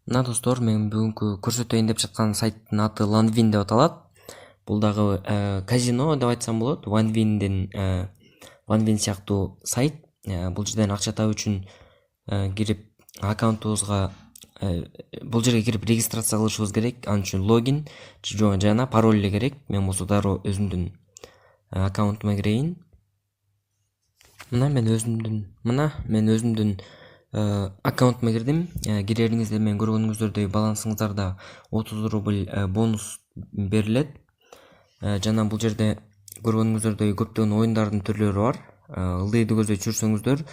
Мына достор, мен бүгүнкү көрсөтөйүн деп жаткан сайттын аты Landwin деп аталат. Бул дагы казино деп айтсам болот. Landwin сыяктуу сайт. Бул жерден акча табуу үчүн кирип аккаунтубузга бул жерге кирип регистрация кылышыбыз керек. Ал үчүн логин жана пароль эле керек. Мен болсо дароо өзүмдүн аккаунтума кирейин. Мына мен өзүмдүн аккаунтума кирдим. Кирериңизде мен көргөнүңүздөрдөй балансыңыздарда 30 рубль бонус берилет. Жана бул жерде көргөнүңүздөрдөй көптөгөн оюндардын түрлөрү бар. Ылдыйды көздөй жүрсөңүздөр,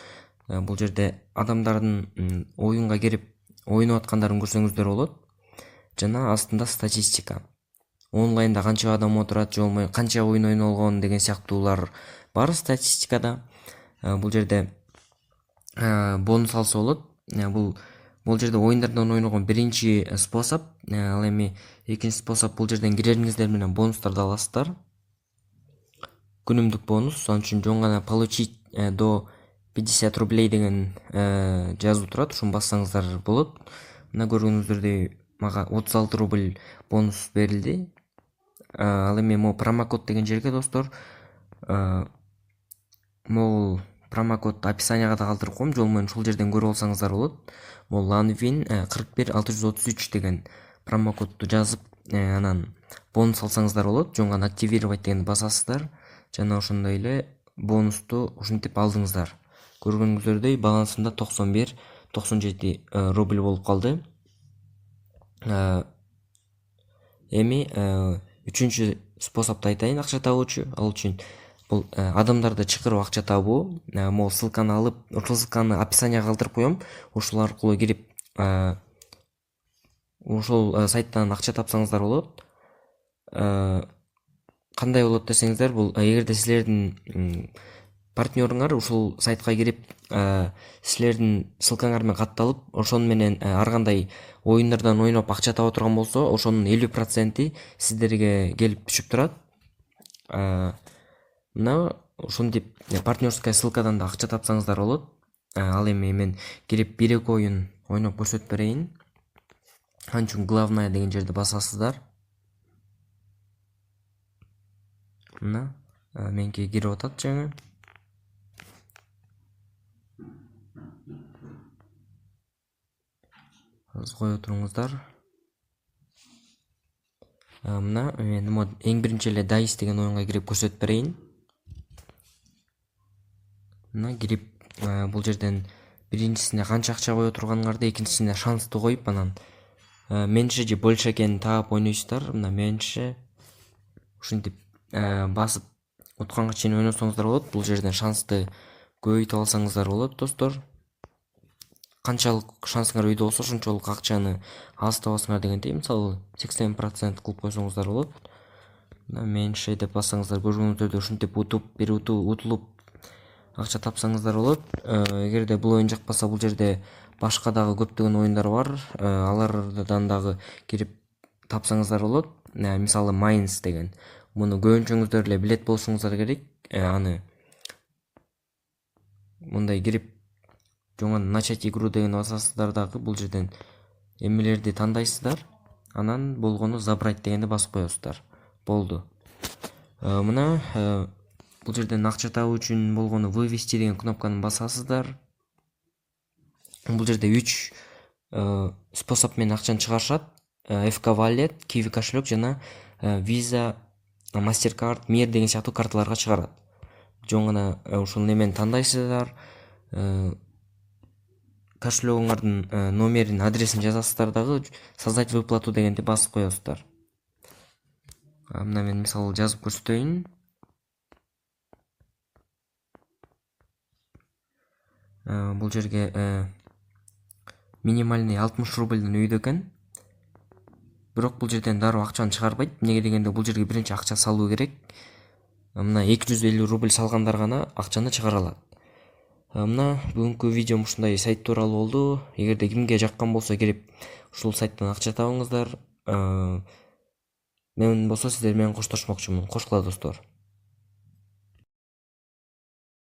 бул жерде адамдардын оюнга кирип ойноп аткандарын көрсөңүздөр болот. Жана астында статистика. Онлайнда канча адам отурат, же болбой канча оюн ойнолгон деген сыяктуулар бар статистикада. Бул жерде бонус алса болот. Бул жерде оюндардан ойногон биринчи способ. Ал эми экинчи способ, бул жерден кирериңиздер менен бонустарды аласыздар. Күнүмдүк бонус, ал үчүн жөн гана получить до 50 рублей деген жазуу турат, ушуну бассаңыздар болот. Мына көргөнүңүздөрдөй мага 36 рубль бонус берилди. Ал эми могу промокод деген жерге достор, могул промокод описанияга да калтырып коем, жолмойун ушул жерден көрүп алсаңыздар болот. Бул Landwin 41633 деген промокодду жазып, анан бонус алсаңыздар болот. Жөн гана активировать дегенди басасыздар. Жана ошондой эле бонусту ушинтип алдыңыздар. Көргөнүңүздөрдөй балансымда 91-97 рубль болуп калды. Эми үчүнчү способду айтайын акча табуучу. Ал үчүн бул адамдарды чакырып акча табуу. Могу ссылканы алып, ушул ссылканы описанияга калтырып коем. Ушул аркылуу кирип ушул сайттан акча тапсаңыздар болот. Кандай болот десеңиздер, бул эгерде силердин партнерыңар ушул сайтка кирип силердин ссылкаңар менен катталып, ошону менен ар кандай оюндардан ойноп акча таба турган болсо, ошонун 50% сиздерге келип түшүп турат. Мына ушинтип партнерская ссылкадан да акча тапсаңыздар болот. Ал эми мен кирип 1-2 оюн ойноп көрсөтүп берейин. Ал үчүн главная деген жерди басасыздар. Мына меники кирип атат жаңы. Азыр кое туруңуздар. Мына мен эң биринчи эле Dice деген оюнга кирип көрсөтүп берейин. Мына кирип бул жерден биринчисине канча акча кое турганыңарды, экинчисине шансты коюп, анан меньше же больше экенин таап ойнойсуздар. Мына меньше ушинтип басып утканга чейин ойносоңуздар болот. Бул жерден шансты көбөйтүп алсаңыздар болот, достор. Канчалык шансыңар өйдө болсо, ошончолук акчаны аз табасыңар дегендей. Мисалы 80% кылып койсоңуздар болот. Мына меньше деп бассаңыздар, көргөнүңүздөрдөй ушинтип утулуп акча тапсаңыздар болот. Эгерде бул оюн жакпаса, бул жерде башка дагы көптөгөн оюндар бар. Алардан дагы кирип тапсаңыздар болот. Мисалы Mines деген. Муну көбүнчөңүздөр эле билет болушуңуздар керек. Аны мындай кирип жөн начать игру деген басасыздар дагы. Бул жерден эмелерди тандайсыздар. Анан болгону забрать дегенди басып коесуздар. Болду. Мына бул жерден акча табуу үчүн болгону вывести деген кнопканы басасыздар. Бул жерде 3 способ менен акчаны чыгарышат. FK Wallet, Kiwi кошелек жана Visa, MasterCard, Mir деген сыяктуу карталарга чыгарат. Жөн гана ушул немени тандайсыздар. Кошелегиңардын номерин, адресин жазасыздар дагы, создать выплату дегенди басып коесуздар. Мына мен мисалы жазып көрсөтөйүн. Бул жерге минимальный 60 рубльден өйдө экен. Бирок бул жерден дароо акчаны чыгарбайт. Эмнеге дегенде бул жерге биринчи акча салуу керек. Мына 250 рубль салгандар гана акчаны чыгара алат. Мына бүгүнкү видеом ушундай сайт тууралуу болду. Эгерде кимге жаккан болсо, кирип ушул сайттан акча табыңыздар. Мен болсо сиздер менен коштошмокчумун. Кош кула достор.